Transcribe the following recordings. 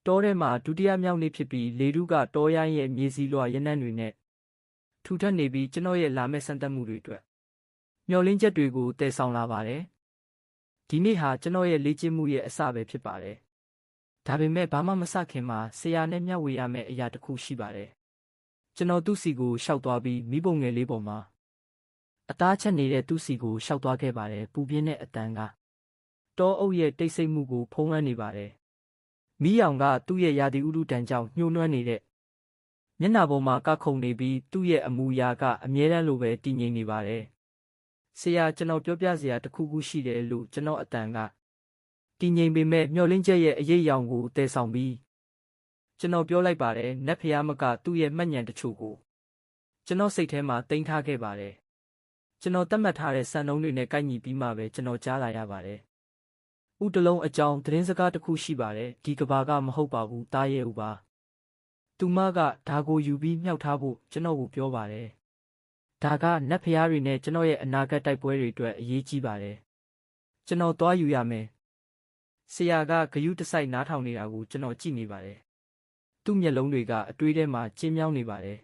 တောထဲမှာဒုတိယမြောက်နေ့ဖြစ်ပြီးလေထုကတောရိုင်းရဲ့မြေစီလွှာရနံ့တွေနဲ့ထူထပ်နေပြီးကျွန်တော်ရဲ့လာမယ့်စမ်းသပ်မှုတွေအတွက်မျှော်လင့်ချက်တွေကိုတည်ဆောင်လာပါတယ်။ဒီနေ့ဟာကျွန်တော်ရဲ့လေ့ကျင့်မှုရဲ့အစပဲဖြစ်ပါတယ်။ဒါပေမဲ့ဘာမှမစခင်မှာဆရာနဲ့မျှဝေရမယ့်အရာတစ်ခုရှိပါတယ်။ကျွန်တော်သူ့စီကိုရှောက်သွားပြီးမိဘငယ်လေးပေါ်မှာအသားချက်နေတဲ့သူ့စီကိုရှောက်သွားခဲ့ပါတယ်။ပူပြင်းတဲ့အတန်ကတောအုပ်ရဲ့တိတ်ဆိတ်မှုကိုဖုံးလွှမ်းနေပါတယ်။မီးရောင်ကသူ့ရဲ့ရာသီဥတုတန်ကြောင့်ညှိုးနွမ်းနေတဲ့မျက်နှာပေါ်မှာကခုန်နေပြီးသူ့ရဲ့အမူအရာကအမြဲတမ်းလိုပဲတည်ငြိမ်နေပါတယ်။ဆရာကျွန်တော်ပြောပြစရာတစ်ခုခုရှိတယ်လို့ကျွန်တော်အတန်ကတည်ငြိမ်ပေမဲ့မျှော်လင့်ချက်ရဲ့အရေးအယောင်ကိုတည်ဆောင်ပြီးကျွန်တော်ပြောလိုက်ပါတယ်နတ်ဖျားမကသူ့ရဲ့မှတ်ဉာဏ်တချို့ကိုကျွန်တော်စိတ်ထဲမှာတင်ထားခဲ့ပါတယ်။ကျွန်တော်သတ်မှတ်ထားတဲ့စံနှုန်းတွေနဲ့ကိုက်ညီပြီးမှပဲကျွန်တော်ကြားလာရပါတယ်။ဥတလုံးအကြောင်းသတင်းစကားတစ်ခုရှိပါတယ်ဒီကဘာကမဟုတ်ပါဘူးတားရဲ့ဥပါသူမကဒါကိုယူပြီးမြှောက်ထားဖို့ကျွန်တော်ကိုပြောပါတယ်ဒါကနတ်ဖျားတွေနဲ့ကျွန်တော်ရဲ့အနာဂတ်တိုက်ပွဲတွေအတွက်အရေးကြီးပါတယ်ကျွန်တော်သွားယူရမယ်ဆရာကဂယုတစိုက်နားထောင်နေတာကိုကျွန်တော်ကြည့်နေပါတယ်သူ့မျက်လုံးတွေကအတွေးထဲမှာကျဉ်းမြောင်းနေပါတယ်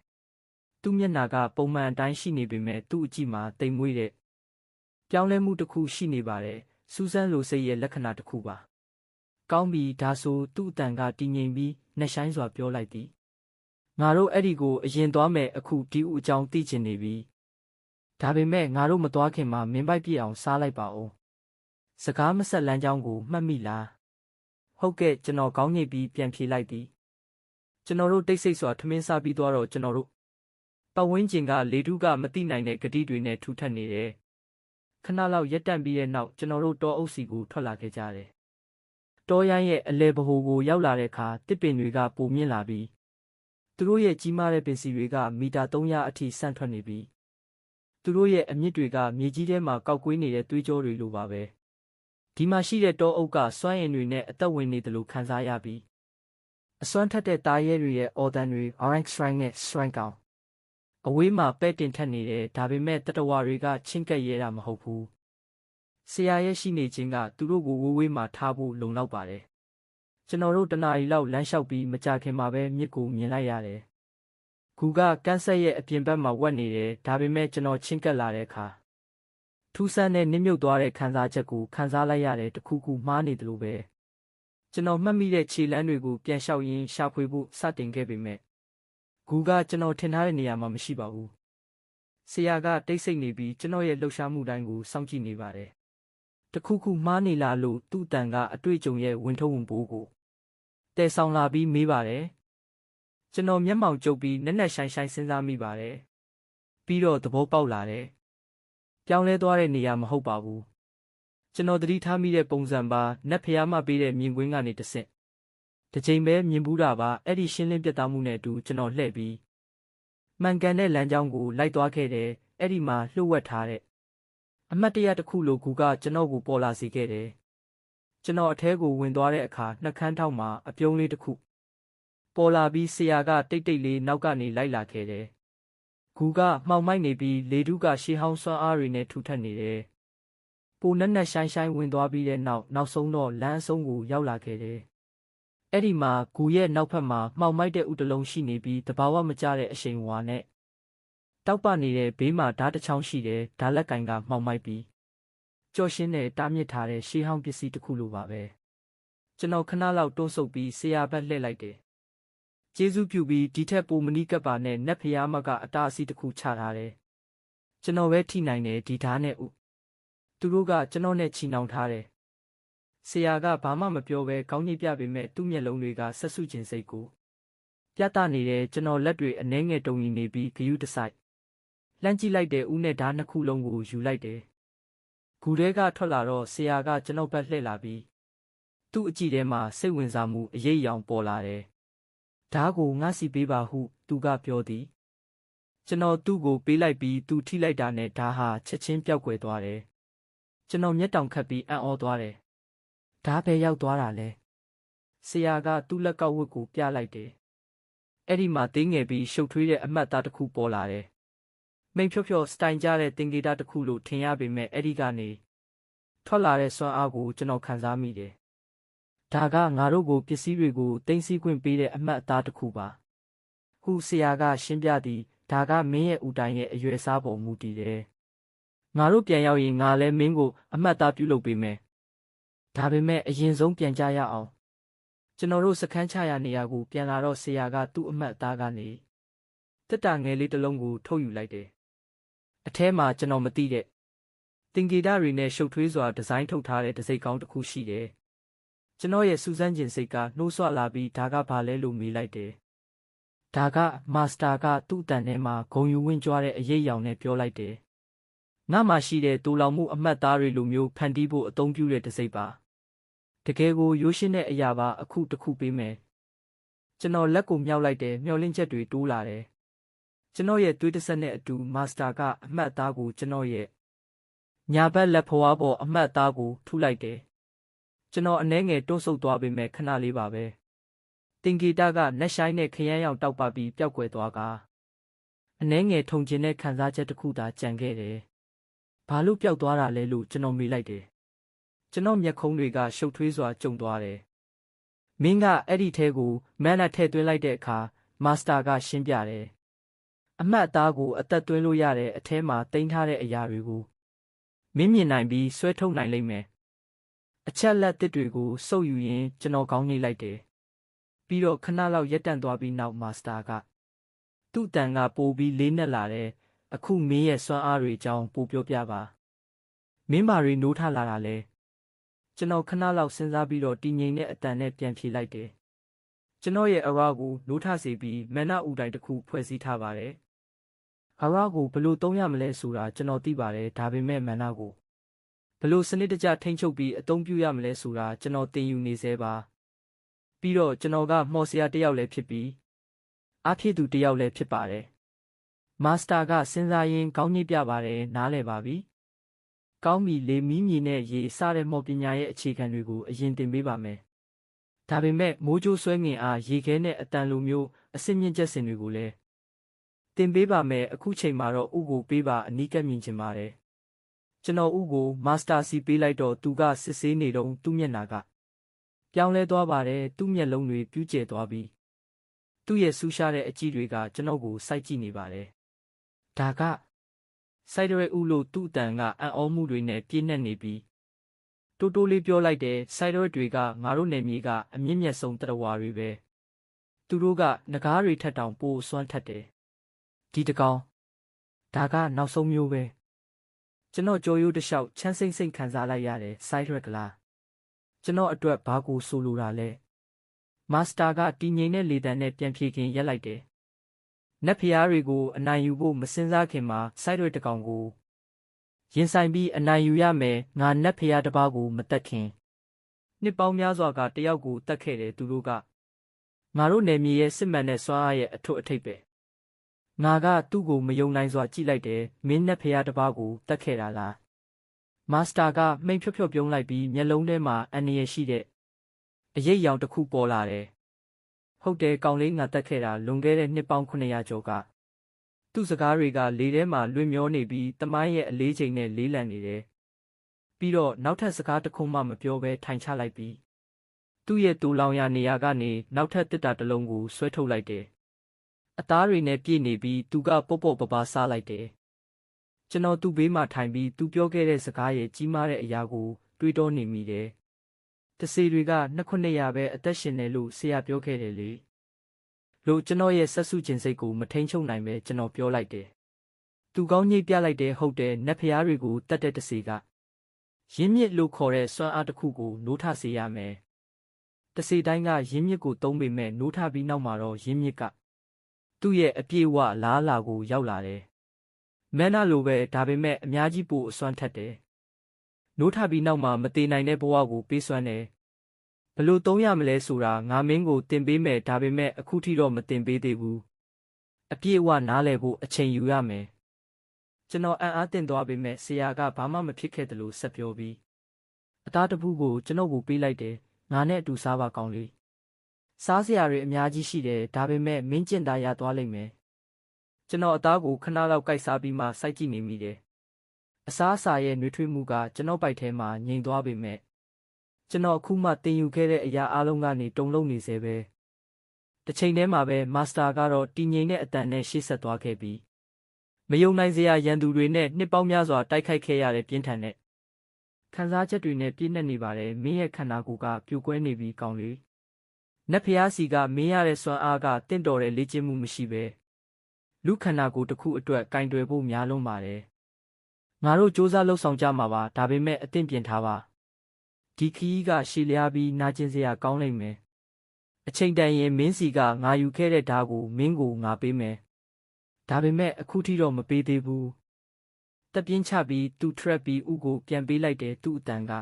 သူ့မျက်နှာကပုံမှန်အတိုင်းရှိနေပေမဲ့သူ့အကြည့်မှာတိမ်မွေးတဲ့ပြောင်းလဲမှုတစ်ခုရှိနေပါတယ်စူးစမ်းလိုစိတ်ရဲ့လက္ခဏာတစ်ခုပါကောင်းပြီဒါဆိုသူ့အတန်ကတည်ငြိမ်ပြီးနှက်ဆိုင်စွာပြောလိုက်သည်ငါတို့အဲ့ဒီကိုအရင်သွားမယ်အခုဒီဥအကြောင်းသိချင်နေပြီဒါပေမဲ့ငါတို့မသွားခင်မှာမင်းပိုက်ပြည့်အောင်စားလိုက်ပါဦးစကားမဆက်လမ်းကြောင်းကိုမှတ်မိလားဟုတ်ကဲ့ကျွန်တော်ကောင်းညိတ်ပြီးပြန်ဖြေလိုက်သည်ကျွန်တော်တို့တိတ်ဆိတ်စွာထမင်းစားပြီးသွားတော့ကျွန်တော်တို့ပတ်ဝန်းကျင်ကလေထုကမသိနိုင်တဲ့ဂတိတွေနဲ့ထူထပ်နေတယ်ခဏလောက်ရက်တန့်ပြီးတဲ့နောက်ကျွန်တော်တို့တောအုပ်စီကိုထွက်လာခဲ့ကြတယ်တောရိုင်းရဲ့အလဲဗဟိုကိုရောက်လာတဲ့အခါတစ်ပင်တွေကပိုမြင့်လာပြီးသူတို့ရဲ့ကြီးမားတဲ့ပင်စီတွေကမီတာ300အထိဆန့်ထွက်နေပြီးသူတို့ရဲ့အမြင့်တွေကမြေကြီးထဲမှာကောက်ကွေးနေတဲ့သွေးကြောတွေလိုပါပဲဒီမှာရှိတဲ့တောအုပ်ကစွမ်းအင်တွေနဲ့အသက်ဝင်နေတယ်လို့ခံစားရပြီးအစွမ်းထက်တဲ့တားရဲတွေရဲ့အော်တန်တွေ orange strike နဲ့ strike ကောင်အဝေးမှာပဲ့တင်ထက်နေတယ်ဒါပေမဲ့တတဝါတွေကချင်းကပ်ရဲတာမဟုတ်ဘူးဆရာရဲ့ရှိနေခြင်းကသူတို့ကိုဝေးမှာထားဖို့လုံလောက်ပါတယ်ကျွန်တော်တို့တနားရီလောက်လမ်းလျှောက်ပြီးမကြခင်မှာပဲမြစ်ကိုမြင်လိုက်ရတယ်ဂူကကန်းဆက်ရဲ့အပြင်ဘက်မှာဝက်နေတယ်ဒါပေမဲ့ကျွန်တော်ချင်းကပ်လာတဲ့အခါထူးဆန်းတဲ့နစ်မြုပ်သွားတဲ့ခံစားချက်ကိုခံစားလိုက်ရတယ်တခုခုမှားနေတယ်လို့ပဲကျွန်တော်မှတ်မိတဲ့ခြေလမ်းတွေကိုပြန်လျှောက်ရင်းရှာဖွေဖို့စတင်ခဲ့ပေမဲ့ဂူကကျွန်တော်ထင်ထားတဲ့နေရာမှာမရှိပါဘူးဆရာကတိတ်ဆိတ်နေပြီးကျွန်တော်ရဲ့လှုပ်ရှားမှုတိုင်းကိုစောင့်ကြည့်နေပါတယ်တခုခုမှားနေလားလို့သူ့အတန်ကအတွေ့အကြုံရဲ့ဝင်ထုံးဝင်ပိုးကိုတည်ဆောင်လာပြီးမေးပါတယ်ကျွန်တော်မျက်မှောင်ကျုပ်ပြီးနက်နက်ရှိုင်းရှိုင်းစဉ်းစားမိပါတယ်ပြီးတော့သဘောပေါက်လာတယ်ပြောင်းလဲသွားတဲ့နေရာမဟုတ်ပါဘူးကျွန်တော်သတိထားမိတဲ့ပုံစံပါနတ်ဖျားမှပေးတဲ့မြင်ကွင်းကနေတစ်ဆင့်တစ်ချိန်ပဲမြင်ဘူးတာပါအဲ့ဒီရှင်းလင်းပြတ်သားမှုနဲ့အတူကျွန်တော်လှည့်ပြီးမှန်ကန်တဲ့လမ်းကြောင်းကိုလိုက်သွားခဲ့တယ်အဲ့ဒီမှာလှုပ်ဝက်ထားတဲ့အမတ်တရတစ်ခုလိုကူကကျွန်တော်ကိုပေါ်လာစေခဲ့တယ်ကျွန်တော်အထဲကိုဝင်သွားတဲ့အခါနှက်ခမ်းထောက်မှာအပြုံးလေးတစ်ခုပေါ်လာပြီးဆရာကတိတ်တိတ်လေးနောက်ကနေလိုက်လာခဲ့တယ်ဂူကမှောင်မိုက်နေပြီးလေထုကရှေးဟောင်းစွမ်းအားတွေနဲ့ထူထပ်နေတယ်ပိုနက်နက်ရှိုင်းရှိုင်းဝင်သွားပြီးတဲ့နောက်ဆုံးတော့လမ်းအဆုံးကိုရောက်လာခဲ့တယ်အဲ့ဒီမှာဂူရဲ့နောက်ဖက်မှာမှောင်မိုက်တဲ့ဥတလုံးရှိနေပြီးတဘာဝမကျတဲ့အရှိန်ဝါနဲ့တောက်ပနေတဲ့ဘေးမှာဓာတ်တစ်ချောင်းရှိတယ်ဓာတ်လက်ကင်ကမှောင်မိုက်ပြီးကြော်ရှင်းတဲ့တားမြစ်ထားတဲ့ရှေးဟောင်းပစ္စည်းတစ်ခုလိုပါပဲကျွန်တော်ခဏလောက်တွန်းဆုတ်ပြီးဆရာဘက်လှည့်လိုက်တယ်ကျေးဇူးပြုပြီးဒီထက်ပိုမနီးကပ်ပါနဲ့နတ်ဖျားမကအတားအဆီးတစ်ခုချထားတယ်ကျွန်တော်ပဲထိနိုင်တယ်ဒီဓာတ်နဲ့ဥသူတို့ကကျွန်တော်နဲ့ချီနှောင်ထားတယ်ဆရာကဘာမှမပြောဘဲခေါင်းညှိပြပေမဲ့သူ့မျက်လုံးတွေကဆက်ဆုခြင်းစိတ်ကိုပြသနေတယ်ကျွန်တော်လက်တွေအနှဲငယ်တုံနေပြီးဂယုတစိုက်လှမ်းကြည့်လိုက်တဲ့ဦးနဲ့ဓာတ်နှစ်ခုလုံးကိုယူလိုက်တယ်ဂူထဲကထွက်လာတော့ဆရာကကျွန်တော်ဘက်လှည့်လာပြီးသူ့အကြည့်ထဲမှာစိတ်ဝင်စားမှုအရေးရောင်ပေါ်လာတယ်ဓာတ်ကိုငါစီပေးပါဟုသူကပြောသည်ကျွန်တော်သူ့ကိုပေးလိုက်ပြီးသူထိလိုက်တာနဲ့ဓာတ်ဟာချက်ချင်းပျောက်ကွယ်သွားတယ်ကျွန်တော်မျက်တောင်ခတ်ပြီးအံ့ဩသွားတယ်ဓာတ်ပဲရောက်သွားတာလဲဆရာကသူ့လက်ကောက်ဝတ်ကိုပြလိုက်တယ်အဲ့ဒီမှာသေးငယ်ပြီးရှုပ်ထွေးတဲ့အမှတ်အသားတစ်ခုပေါ်လာတယ်မိန်ဖြော့ဖြော့စတိုင်ကြတဲ့တင်ကေတာတစ်ခုလို့ထင်ရပေမဲ့အဲ့ဒီကနေထွက်လာတဲ့စွမ်းအားကိုကျွန်တော်ခံစားမိတယ် ဒါကငါတို့ကိုပစ္စည်းတွေကိုသိမ်းဆည်းခွင့်ပေးတဲ့အမှတ်အသားတစ်ခုပါဟုဆရာကရှင်းပြသည်ဒါကမင်းရဲ့ဦးတိုင်ရဲ့အရွယ်အစားပေါ်မူတည်တယ်ငါတို့ပြန်ရောက်ရင်ငါလည်းမင်းကိုအမှတ်အသားပြုလုပ်ပေးမယ်ဒါပေမဲ့အရင်ဆုံးပြန်ကြရအောင်ကျွန်တော်တို့စခန်းချရာနေရာကိုပြန်လာတော့ဆရာကသူ့အမှတ်အသားကနေတက်တာငယ်လေးတစ်လုံးကိုထုတ်ယူလိုက်တယ်အထဲမှာကျွန်တော်မသိတဲ့သင်္ကေတတွေနဲ့ရှုပ်ထွေးစွာဒီဇိုင်းထုတ်ထားတဲ့တံဆိပ်ကောင်းတစ်ခုရှိတယ်ကျွန်တော်ရဲ့စူးစမ်းခြင်းစိတ်ကနှိုးဆွလာပြီးဒါကဘာလဲလို့မေးလိုက်တယ်ဒါကမာစတာကသူ့အတန်ထဲမှာဂုံယူဝင့်ကြွားတဲ့အရေးအယောင်နဲ့ပြောလိုက်တယ်ငါမှရှိတဲ့တူလောင်မှုအမှတ်သားတွေလိုမျိုးဖန်တီးဖို့အသုံးပြုတဲ့တံဆိပ်ပါတကယ်ကိုရိုးရှင်းတဲ့အရာပါအခုတစ်ခုပေးမယ်ကျွန်တော်လက်ကိုမြောက်လိုက်တယ်မျောလင့်ချက်တွေတိုးလာတယ်ကျွန်တော်ရဲ့သွေးတစ်ဆက်နဲ့အတူမာစတာကအမှတ်အသားကိုကျွန်တော်ရဲ့ညာဘက်လက်ဖွားပေါ်အမှတ်အသားကိုထုလိုက်တယ်ကျွန်တော်အနှဲငယ်တွန့်ဆုတ်သွားပေမဲ့ခဏလေးပါပဲတင်ဂီတာကနက်ရှိုင်းနဲ့ခရမ်းရောင်တောက်ပပြီးပျောက်ကွယ်သွားကအနှဲငယ်ထုံကျင်တဲ့ခံစားချက်တစ်ခုသာကြံခဲ့တယ်ဘာလို့ပျောက်သွားတာလဲလို့ကျွန်တော်မေးလိုက်တယ်ကျွန်တော်မျက်ခုံးတွေကရှုပ်ထွေးစွာကျုံသွားတယ်မင်းကအဲ့ဒီထဲကိုမန်နဲ့ထည့်သွင်းလိုက်တဲ့အခါမာစတာကရှင်းပြတယ်အမှတ်အသားကိုအသက်သွင်းလို့ရတဲ့အထဲမှာတင်ထားတဲ့အရာတွေကိုမင်းမြင်နိုင်ပြီးဆွဲထုတ်နိုင်လိမ့်မယ်အချက်လက်တစ်တွေကိုစုပ်ယူရင်းကျွန်တော်ခေါင်းငိတ်လိုက်တယ်ပြီးတော့ခဏလောက်ရပ်တန့်သွားပြီးနောက်မာစတာကသူ့တန်ကပိုပြီးလေးနက်လာတယ်အခုမင်းရဲ့စွမ်းအားတွေအကြောင်းပိုပြောပြပါမင်းမာတွေနိုးထလာတာလဲကျွန်တော်ခဏလောက်စဉ်းစားပြီးတော့တည်ငြိမ်တဲ့အတန်နဲ့ပြန်ဖြေလိုက်တယ်ကျွန်တော်ရဲ့အရာကိုနိုးထစေပြီးမန်နဦးတိုင်တစ်ခုဖွဲ့စည်းထားပါတယ်အရာကိုဘယ်လိုသုံးရမလဲဆိုတာကျွန်တော်သိပါတယ်ဒါပေမဲ့မန်နကိုဘယ်လိုစနစ်တကျထိန်းချုပ်ပြီးအသုံးပြုရမလဲဆိုတာကျွန်တော်သင်ယူနေသေးပါပြီးတော့ကျွန်တော်ကမှော်ဆရာတစ်ယောက်လည်းဖြစ်ပြီးအားဖြည့်သူတစ်ယောက်လည်းဖြစ်ပါတယ်မာစတာကစဉ်းစားရင်းခေါင်းညှိပြပါတယ်နားလည်ပါပြီကောင်းပြီလေမီးမြေနဲ့ရေစတဲ့မော်ပညာရဲ့အခြေခံတွေကိုအရင်သင်ပေးပါမယ်ဒါပေမဲ့မိုးကြိုးဆွဲငင်အားရေခဲနဲ့အတန်လိုမျိုးအစစ်မြင့်ချက်စင်တွေကိုလည်းသင်ပေးပါမယ်အခုချိန်မှာတော့ဥကိုပေးပါအနီးကပ်မြင်ချင်ပါတယ်ကျွန်တော်ဥကိုမာစတာစီပေးလိုက်တော့သူကစစ်ဆေးနေတော့သူ့မျက်နှာကပြောင်းလဲသွားပါတယ်သူ့မျက်လုံးတွေပြူးကျဲသွားပြီးသူ့ရဲ့ဆူရှားတဲ့အကြည့်တွေကကျွန်တော်ကိုစိုက်ကြည့်နေပါတယ်ဒါကစိုက်ရဲဥလို့သူ့အတန်ကအံ့ဩမှုတွေနဲ့ပြည့်နှက်နေပြီးတိုးတိုးလေးပြောလိုက်တယ်စိုက်ရဲတွေကငါတို့နယ်မြေကအမြင့်မြတ်ဆုံးတရဝါတွေပဲသူတို့ကငကားတွေထက်တောင်ပိုစွမ်းထက်တယ်ဒီတကောင်ဒါကနောက်ဆုံးမျိုးပဲကျွန်တော်ကြော်ရိုးတစ်လျှောက်ချမ်းစိမ့်စိမ့်ခံစားလိုက်ရတယ်စိုက်ရက်ကလားကျွန်တော်အတွက်ဘာကိုဆိုလိုတာလဲမာစတာကတည်ငြိမ်တဲ့လေတံနဲ့ပြန်ဖြေခင်ရက်လိုက်တယ်နက်ဖျားတွေကိုအနိုင်ယူဖို့မစင်စားခင်မှာစိုက်ရွက်တကောင်ကိုရင်ဆိုင်ပြီးအနိုင်ယူရမယ်ငါနက်ဖျားတစ်ပါးကိုမတက်ခင်နှစ်ပေါင်းများစွာကတယောက်ကိုတတ်ခဲ့တယ်သူတို့ကငါတို့နယ်မြေရဲ့စစ်မှန်တဲ့စွမ်းအားရဲ့အထွတ်အထိပ်ပဲငါကသူ့ကိုမယုံနိုင်စွာကြည့်လိုက်တယ်မင်းနက်ဖျားတစ်ပါးကိုတတ်ခဲ့တာလားမာစတာကမှိန်ဖြော့ဖြော့ပြုံးလိုက်ပြီးမျက်လုံးထဲမှာအန်ရရှိတဲ့အရိပ်ရောင်တစ်ခုပေါ်လာတယ်ဟုတ်တယ်ကောင်လေးငါတက်ခဲ့တာလွန်ခဲ့တဲ့နှစ်ပေါင်း900ကျော်ကသူ့စကားတွေကလေထဲမှာလွင့်မျောနေပြီးတမိုင်းရဲ့အလေးချိန်နဲ့လေးလံနေတယ်ပြီးတော့နောက်ထပ်စကားတစ်ခုမှမပြောဘဲထိုင်ချလိုက်ပြီးသူ့ရဲ့တူလောင်ရာနေရာကနေနောက်ထပ်တစ်တာတစ်လုံးကိုဆွဲထုတ်လိုက်တယ်အသားတွေနဲ့ပြည့်နေပြီးသူကပေါ့ပေါ့ပပစားလိုက်တယ်ကျွန်တော်သူ့ဘေးမှာထိုင်ပြီးသူပြောခဲ့တဲ့စကားရဲ့ကြီးမားတဲ့အရာကိုတွေးတောနေမိတယ်တစေတွေက200ပဲအသက်ရှင်တယ်လို့ဆရာပြောခဲ့တယ်လေလို့ကျွန်တော်ရဲ့ဆက်စုကျင်စိတ်ကိုမထိန်ချုပ်နိုင်ပဲကျွန်တော်ပြောလိုက်တယ်သူကောင်းညှိပြလိုက်တယ်ဟုတ်တယ်နက်ဖျားတွေကိုတတ်တဲ့တစေကရင်းမြစ်လို့ခေါ်တဲ့စွမ်းအားတစ်ခုကိုနိုးထစေရမယ်တစေတိုင်းကရင်းမြစ်ကိုသုံးပေမဲ့နိုးထပြီးနောက်မှာတော့ရင်းမြစ်ကသူ့ရဲ့အပြည့်အဝလားလာကိုရောက်လာတယ်မန်းနာလိုပဲဒါပေမဲ့အများကြီးပိုအစွမ်းထက်တယ်နိုးထပြီးနောက်မှာမတည်နိုင်တဲ့ဘဝကိုပေးစွမ်းတယ်ဘလို့သုံးရမလဲဆိုတာငါမင်းကိုတင်ပေးမယ်ဒါပေမဲ့အခုထိတော့မတင်ပေးသေးဘူးအပြည့်အဝနားလည်ဖို့အချိန်ယူရမယ်ကျွန်တော်အံ့အားသင့်သွားပေမဲ့ဆရာကဘာမှမဖြစ်ခဲ့တယ်လို့ဆက်ပြောပြီးအသားတစ်ပူးကိုကျွန်တော်ကိုပေးလိုက်တယ်ငါနဲ့အတူစားပါကောင်းလေးစားစရာတွေအများကြီးရှိတယ်ဒါပေမဲ့မင်းကျင့်သားရသွားလိမ့်မယ်ကျွန်တော်အသားကိုခဏလောက်ကိုက်စားပြီးမှစိုက်ကြည့်နေမိတယ်အစားအစာရဲ့နှွေးထွေးမှုကကျွန်တော်ပိုက်ထဲမှာငြိမ်သွားပေမဲ့ ကျွန်တော်အခုမှသင်ယူခဲ့တဲ့အရာအလုံးကနေတုံ့လုံနေစေပဲတစ်ချိန်တည်းမှာပဲမာစတာကတော့တည်ငြိမ်တဲ့အတန်နဲ့ရှေ့ဆက်သွားခဲ့ပြီးမယုံနိုင်စရာရန်သူတွေနဲ့နှစ်ပေါင်းများစွာတိုက်ခိုက်ခဲ့ရတဲ့ပြင်းထန်တဲ့ခံစားချက်တွေနဲ့ပြည့်နှက်နေပါတယ်မင်းရဲ့ခန္ဓာကိုယ်ကပြိုကွဲနေပြီးကောင်းလေနတ်ဖျားစီကမင်းရတဲ့စွမ်းအားကတင့်တော်တဲ့လေ့ကျင့်မှုမရှိပဲလူခန္ဓာကိုယ်တစ်ခုအတွက်ကင်တွယ်ဖို့များလွန်းပါတယ်ငါတို့စ조사လှုပ်ဆောင်ကြမှာပါဒါပေမဲ့အသင့်ပြင်ထားပါဒီခီးကရှည်လျားပြီးနာကျင်စရာကောင်းလိမ့်မယ်အချိန်တန်ရင်မင်းစီကငါယူခဲ့တဲ့ဓာတ်ကိုမင်းကိုငါပေးမယ်ဒါပေမဲ့အခုထိတော့မပေးသေးဘူးတက်ပြင်းချပြီးသူထရက်ပြီးဥကိုပြန်ပေးလိုက်တယ်သူ့အတန်က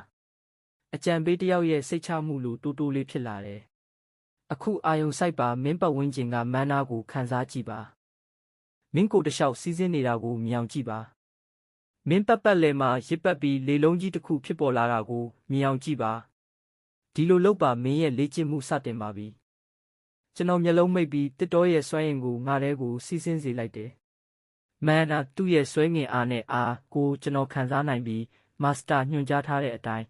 အကြံပေးတယောက်ရဲ့စိတ်ချမှုလိုတိုးတိုးလေးဖြစ်လာတယ်အခုအာယုံဆိုင်ပါမင်းပတ်ဝန်းကျင်ကမန်းနာကိုခံစားကြည့်ပါမင်းကိုတလျှောက်စီးဆင်းနေတာကိုမြင်အောင်ကြည့်ပါမင်းပတ်လည်မှာရစ်ပတ်ပြီးလေလုံးကြီးတစ်ခုဖြစ်ပေါ်လာတာကိုမြင်အောင်ကြည့်ပါဒီလိုလုပ်ပါမင်းရဲ့လေ့ကျင့်မှုစတင်ပါပြီကျွန်တော်မျက်လုံးမိတ်ပြီးတစ်တော်ရဲ့စွမ်းရင်ကိုငါတဲ့ကိုစီးဆင်းစေလိုက်တယ်မန်နာသူ့ရဲ့ဆွဲငင်အားနဲ့အားကိုကျွန်တော်ခံစားနိုင်ပြီးမာစတာညွှန်ကြားထားတဲ့အတိုင်း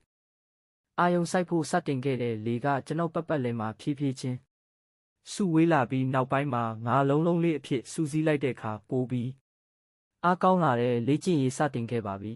အာယုံဆိုင်ဖို့စတင်ခဲ့တဲ့လေကကျွန်တော်ပတ်လည်မှာဖြည်းဖြည်းချင်းစုဝေးလာပြီးနောက်ပိုင်းမှာငါလုံးလုံးလေးအဖြစ်စူးစီးလိုက်တဲ့အခါပိုးပြီးအားကောင်းလာတဲ့လေ့ကျင့်ရေးစတင်ခဲ့ပါပြီ